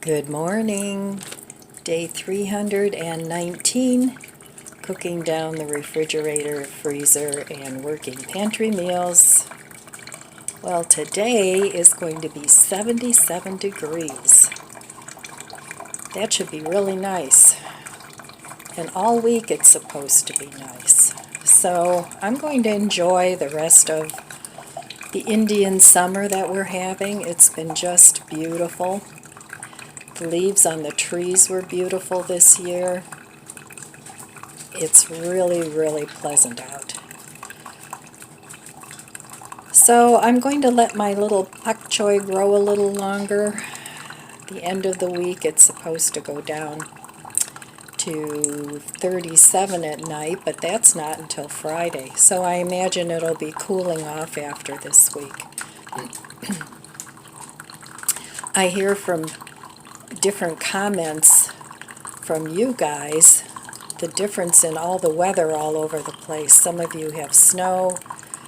Good morning. Day 319, cooking down the refrigerator, freezer, and working pantry meals. Well, today is going to be 77 degrees. That should be really nice. And all week it's supposed to be nice. So I'm going to enjoy the rest of the Indian summer that we're having. It's been just beautiful. The leaves on the trees were beautiful this year. It's really, really pleasant out. So I'm going to let my little pak choy grow a little longer. The end of the week it's supposed to go down to 37 at night, but that's not until Friday. So I imagine it'll be cooling off after this week. I hear from different comments from you guys the difference in all the weather all over the place. Some of you have snow,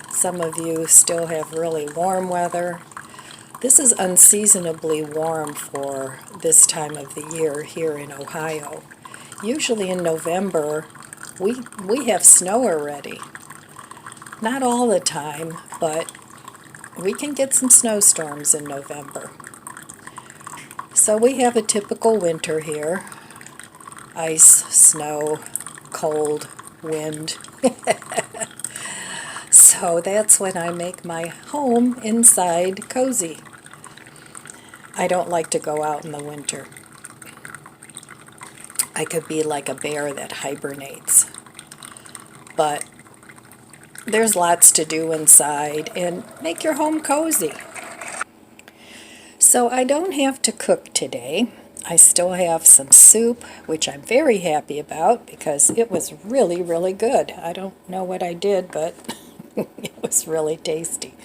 some of you still have really warm weather. This is unseasonably warm for this time of the year here in Ohio. Usually in November, we have snow already. Not all the time, but we can get some snowstorms in November. So we have a typical winter here. Ice, snow, cold, wind. So that's when I make my home inside cozy. I don't like to go out in the winter. I could be like a bear that hibernates. But there's lots to do inside, and make your home cozy. So I don't have to cook today. I still have some soup, which I'm very happy about because it was really, really good. I don't know what I did, but it was really tasty.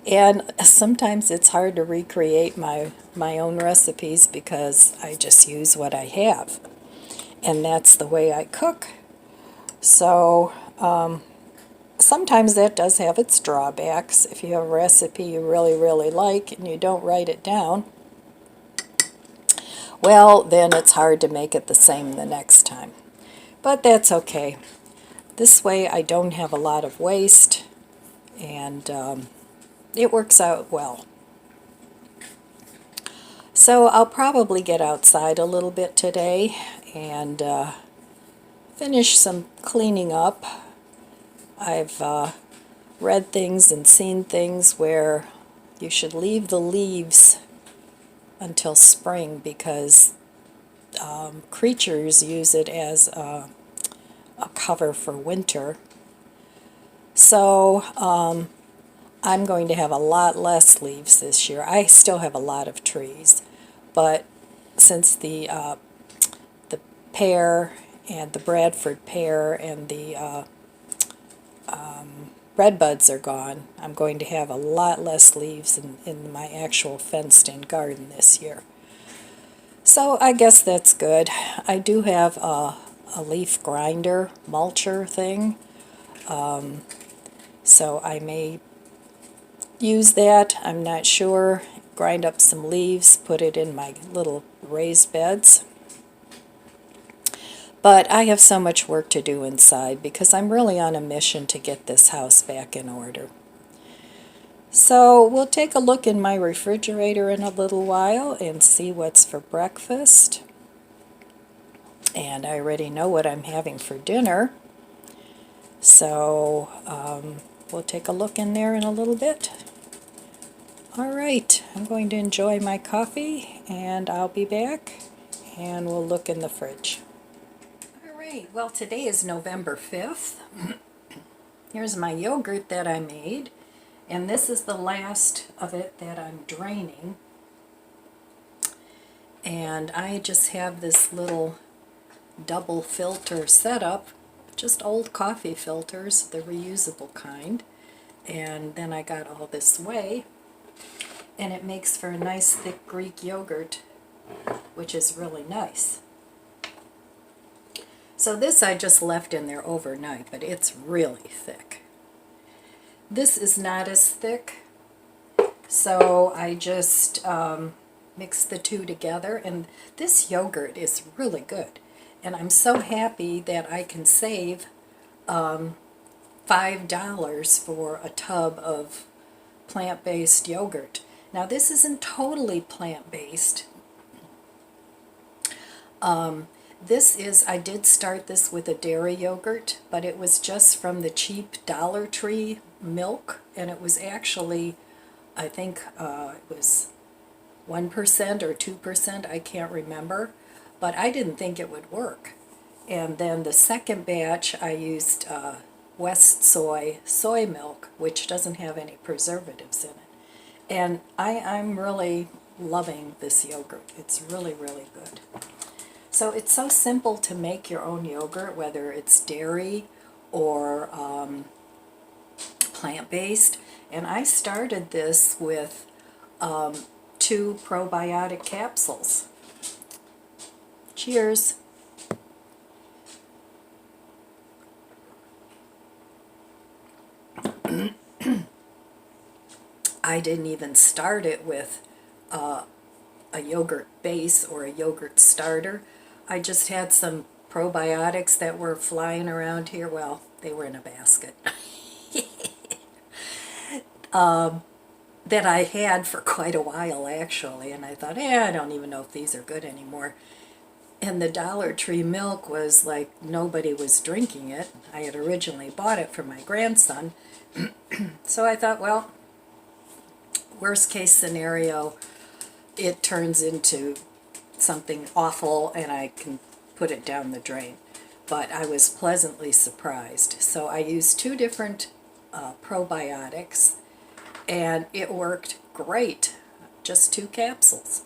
And sometimes it's hard to recreate my own recipes because I just use what I have. And that's the way I cook. So sometimes that does have its drawbacks. If you have a recipe you really, really like and you don't write it down, well, then it's hard to make it the same the next time. But that's okay. This way I don't have a lot of waste, and it works out well. So I'll probably get outside a little bit today and finish some cleaning up. I've read things and seen things where you should leave the leaves until spring because creatures use it as a cover for winter. So I'm going to have a lot less leaves this year. I still have a lot of trees, but since the pear and the Bradford pear and the red buds are gone, I'm going to have a lot less leaves in my actual fenced-in garden this year. So I guess that's good. I do have a leaf grinder mulcher thing, so I may use that. I'm not sure. Grind up some leaves, put it in my little raised beds. But I have so much work to do inside because I'm really on a mission to get this house back in order. So we'll take a look in my refrigerator in a little while and see what's for breakfast. And I already know what I'm having for dinner. So we'll take a look in there in a little bit. All right, I'm going to enjoy my coffee and I'll be back and we'll look in the fridge. Well, today is November 5th. Here's my yogurt that I made, and this is the last of it that I'm draining. And I just have this little double filter setup, just old coffee filters, the reusable kind. And then I got all this whey, and it makes for a nice thick Greek yogurt, which is really nice. So this I just left in there overnight, but it's really thick. This is not as thick, so I just mix the two together, and this yogurt is really good. And I'm so happy that I can save $5 for a tub of plant-based yogurt. Now this isn't totally plant-based. I did start this with a dairy yogurt, but it was just from the cheap Dollar Tree milk, and it was actually, I think it was 1% or 2%, I can't remember, but I didn't think it would work. And then the second batch I used West soy milk, which doesn't have any preservatives in it. And I'm really loving this yogurt. It's really, really good. So it's so simple to make your own yogurt, whether it's dairy or plant-based. And I started this with 2 probiotic capsules. Cheers. I didn't even start it with a yogurt base or a yogurt starter. I just had some probiotics that were flying around here. Well, they were in a basket. That I had for quite a while, actually, and I thought, I don't even know if these are good anymore. And the Dollar Tree milk was like nobody was drinking it. I had originally bought it for my grandson. So I thought, well, worst case scenario, it turns into something awful and I can put it down the drain. But I was pleasantly surprised. So I used 2 different probiotics, and it worked great. Just 2 capsules.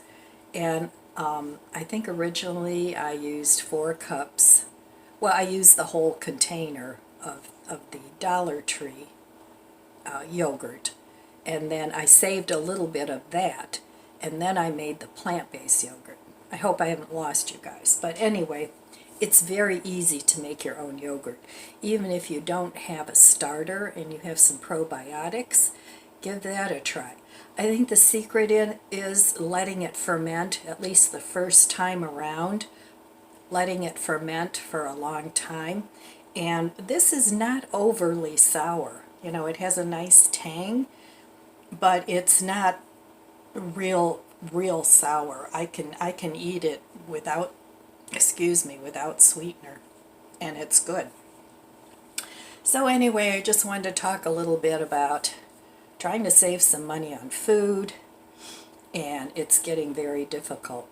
And I think originally I used 4 cups. Well, I used the whole container of the Dollar Tree yogurt. And then I saved a little bit of that. And then I made the plant-based yogurt. I hope I haven't lost you guys. But anyway, it's very easy to make your own yogurt. Even if you don't have a starter and you have some probiotics, give that a try. I think the secret is letting it ferment, at least the first time around, letting it ferment for a long time. And this is not overly sour. You know, it has a nice tang, but it's not real sour. I can eat it without, without sweetener, and it's good. So anyway, I just wanted to talk a little bit about trying to save some money on food, and it's getting very difficult.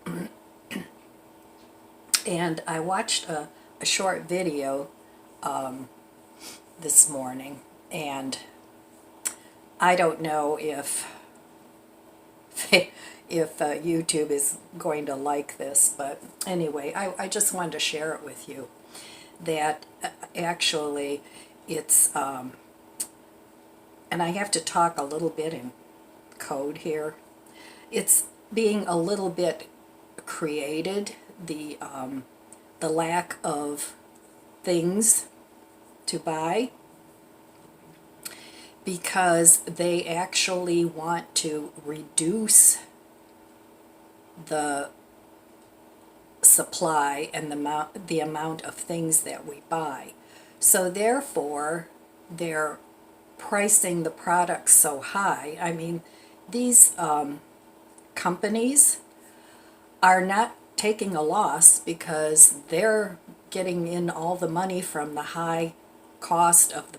And I watched a short video this morning, and I don't know if YouTube is going to like this, but anyway, I just wanted to share it with you, that actually it's, and I have to talk a little bit in code here, it's being a little bit created, the lack of things to buy, because they actually want to reduce the supply and the amount of things that we buy. So therefore, they're pricing the products so high. I mean, these companies are not taking a loss because they're getting in all the money from the high cost of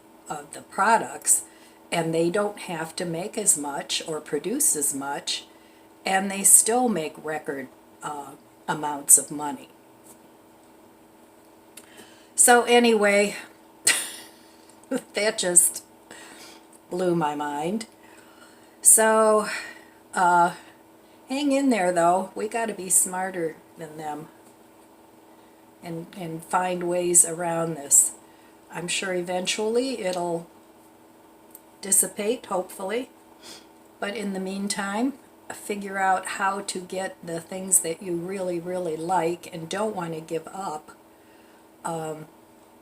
the products, and they don't have to make as much or produce as much, and they still make record amounts of money. So anyway, that just blew my mind. So hang in there, though. We got to be smarter than them and find ways around this. I'm sure eventually it'll dissipate, hopefully. But in the meantime, figure out how to get the things that you really, really like and don't want to give up.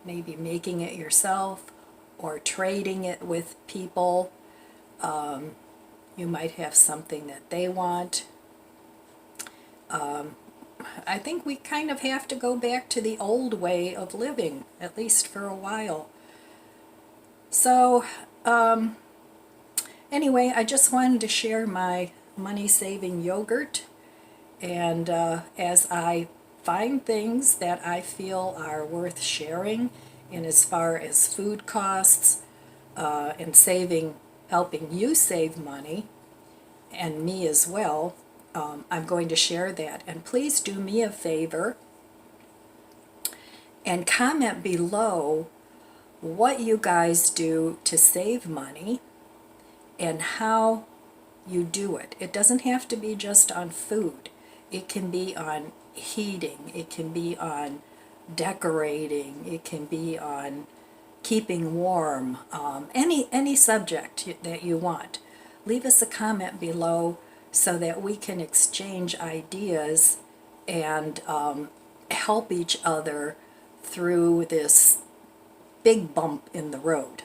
Maybe making it yourself or trading it with people. You might have something that they want. I think we kind of have to go back to the old way of living, at least for a while. So, anyway, I just wanted to share my money-saving yogurt, and as I find things that I feel are worth sharing, in as far as food costs and helping you save money, and me as well, I'm going to share that. And please do me a favor and comment below what you guys do to save money and how you do it. It doesn't have to be just on food. It can be on heating, it can be on decorating, it can be on keeping warm, any subject that you want. Leave us a comment below so that we can exchange ideas and help each other through this big bump in the road.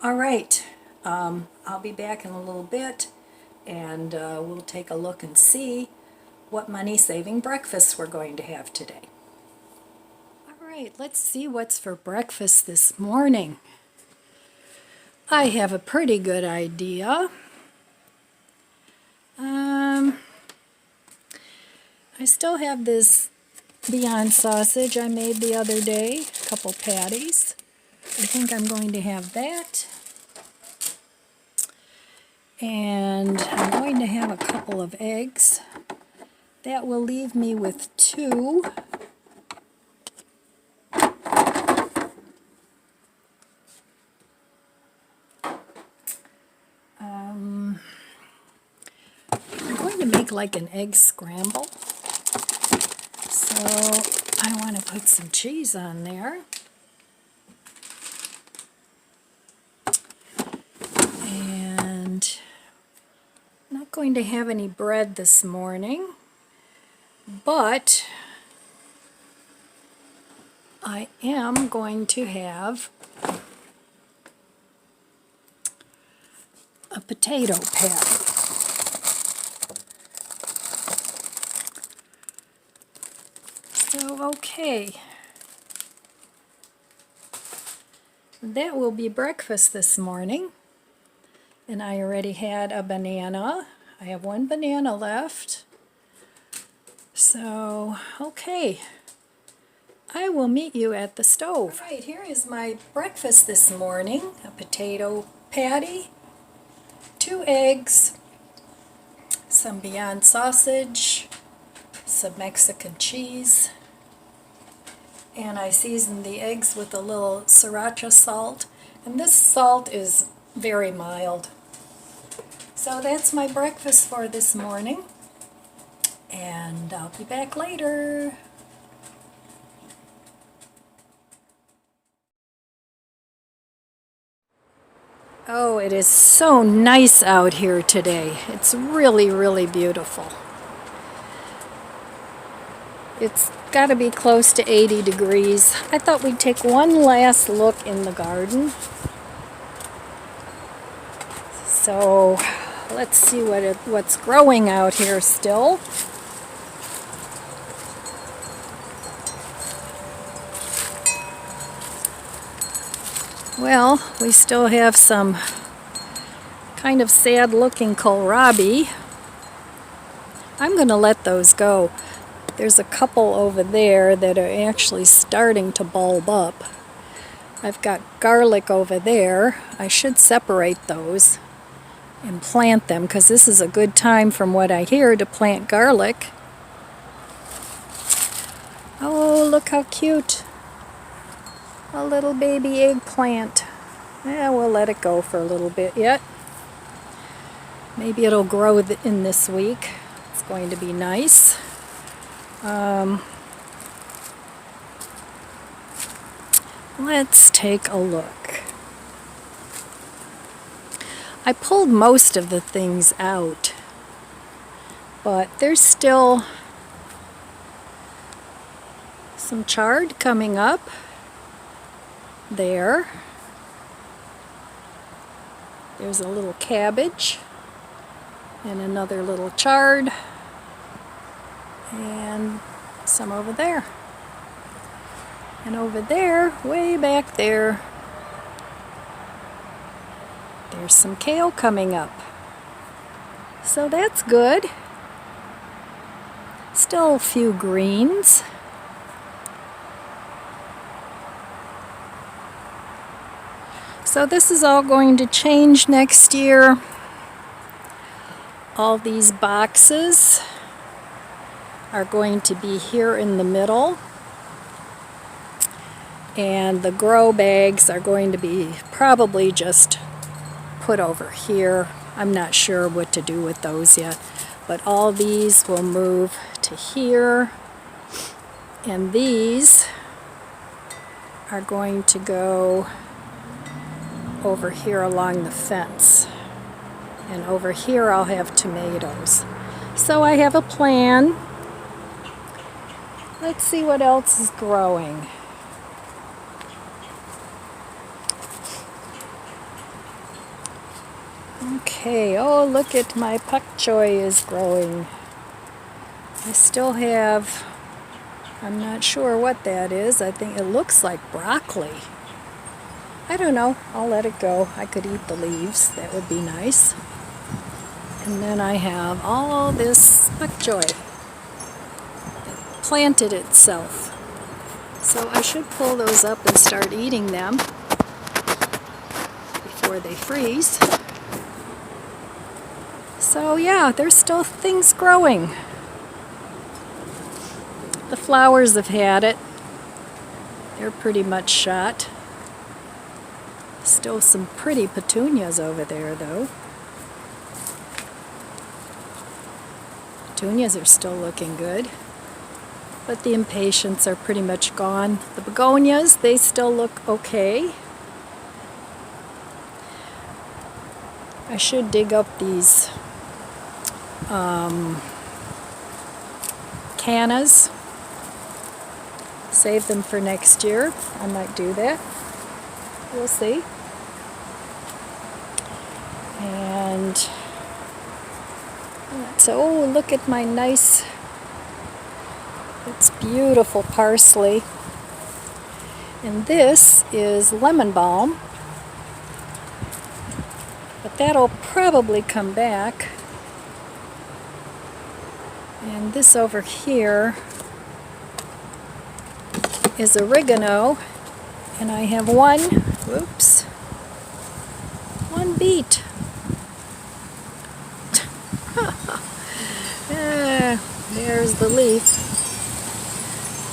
All right, I'll be back in a little bit, and we'll take a look and see what money-saving breakfast we're going to have today. All right, let's see what's for breakfast this morning. I have a pretty good idea. I still have this Beyond sausage I made the other day, a couple patties. I think I'm going to have that. And I'm going to have a couple of eggs. That will leave me with 2. I'm going to make like an egg scramble. So I want to put some cheese on there. And I'm not going to have any bread this morning, but I am going to have a potato patty. So, okay. That will be breakfast this morning. And I already had a banana. I have 1 banana left. So, okay. I will meet you at the stove. All right, here is my breakfast this morning. A potato patty, 2 eggs, some Beyond sausage, some Mexican cheese, and I seasoned the eggs with a little sriracha salt, and this salt is very mild. So that's my breakfast for this morning, and I'll be back later. Oh, it is so nice out here today. It's really, really beautiful. It's got to be close to 80 degrees. I thought we'd take one last look in the garden. So let's see what's growing out here still. Well, we still have some kind of sad looking kohlrabi. I'm going to let those go. There's a couple over there that are actually starting to bulb up. I've got garlic over there. I should separate those and plant them because this is a good time, from what I hear, to plant garlic. Oh, look how cute. A little baby eggplant. Yeah, we'll let it go for a little bit yet. Maybe it'll grow in this week. It's going to be nice. Let's take a look. I pulled most of the things out, but there's still some chard coming up there. There's a little cabbage and another little chard. and some over there. And over there, way back there, there's some kale coming up. So that's good. Still a few greens. So this is all going to change next year. All these boxes are going to be here in the middle. And the grow bags are going to be probably just put over here. I'm not sure what to do with those yet. But all these will move to here. And these are going to go over here along the fence. And over here I'll have tomatoes. So I have a plan. Let's see what else is growing. Okay, oh look at my pak choy is growing. I still have, I'm not sure what that is. I think it looks like broccoli. I don't know, I'll let it go. I could eat the leaves, that would be nice. And then I have all this pak choy that planted itself. So I should pull those up and start eating them before they freeze. So yeah, there's still things growing. The flowers have had it. They're pretty much shot. Still some pretty petunias over there though. Petunias are still looking good. But the impatiens are pretty much gone. The begonias, they still look okay. I should dig up these cannas. Save them for next year. I might do that. We'll see. And so, oh, look at my nice, it's beautiful parsley. And this is lemon balm. But that'll probably come back. And this over here is oregano. And I have one beet. There's the leaf.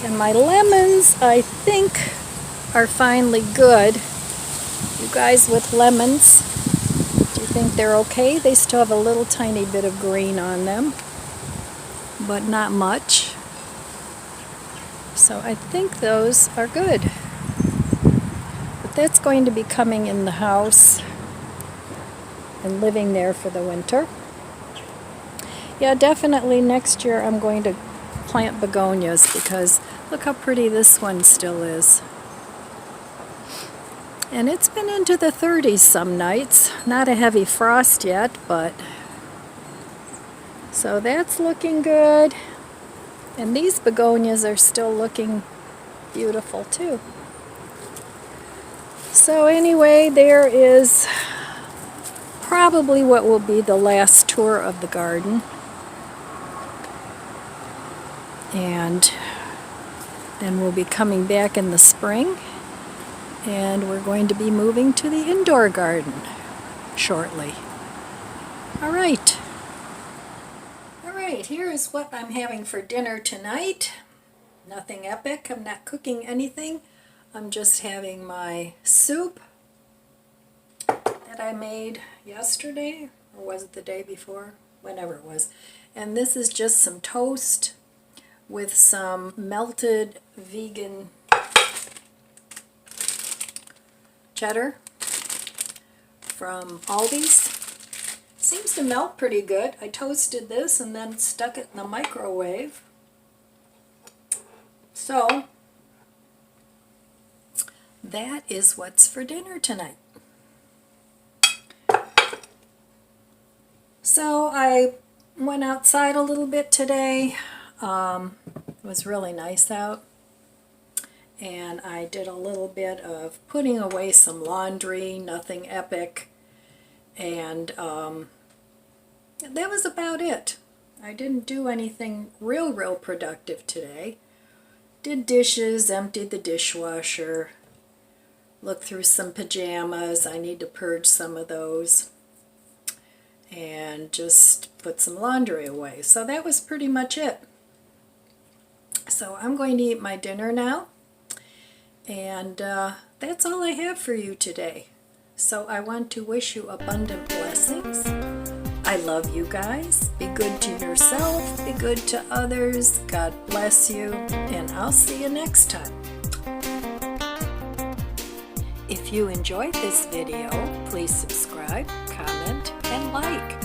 And my lemons, I think, are finally good. You guys with lemons, do you think they're okay? They still have a little tiny bit of green on them, but not much. So I think those are good. But that's going to be coming in the house and living there for the winter. Yeah, definitely next year I'm going to plant begonias because look how pretty this one still is. And it's been into the 30s some nights. Not a heavy frost yet, but so that's looking good. And these begonias are still looking beautiful too. So anyway, there is probably what will be the last tour of the garden. And then we'll be coming back in the spring. And we're going to be moving to the indoor garden shortly. All right. Here is what I'm having for dinner tonight. Nothing epic. I'm not cooking anything. I'm just having my soup that I made yesterday, or was it the day before? Whenever it was. And this is just some toast with some melted vegan cheddar from Aldi's. Seems to melt pretty good. I toasted this and then stuck it in the microwave. So that is what's for dinner tonight. So I went outside a little bit today. It was really nice out. And I did a little bit of putting away some laundry, nothing epic. And that was about it. I didn't do anything real productive today. Did dishes, emptied the dishwasher, looked through some pajamas. I need to purge some of those. And just put some laundry away. So that was pretty much it. So I'm going to eat my dinner now. And that's all I have for you today. So I want to wish you abundant blessings. I love you guys. Be good to yourself. Be good to others. God bless you. And I'll see you next time. If you enjoyed this video, please subscribe, comment, and like.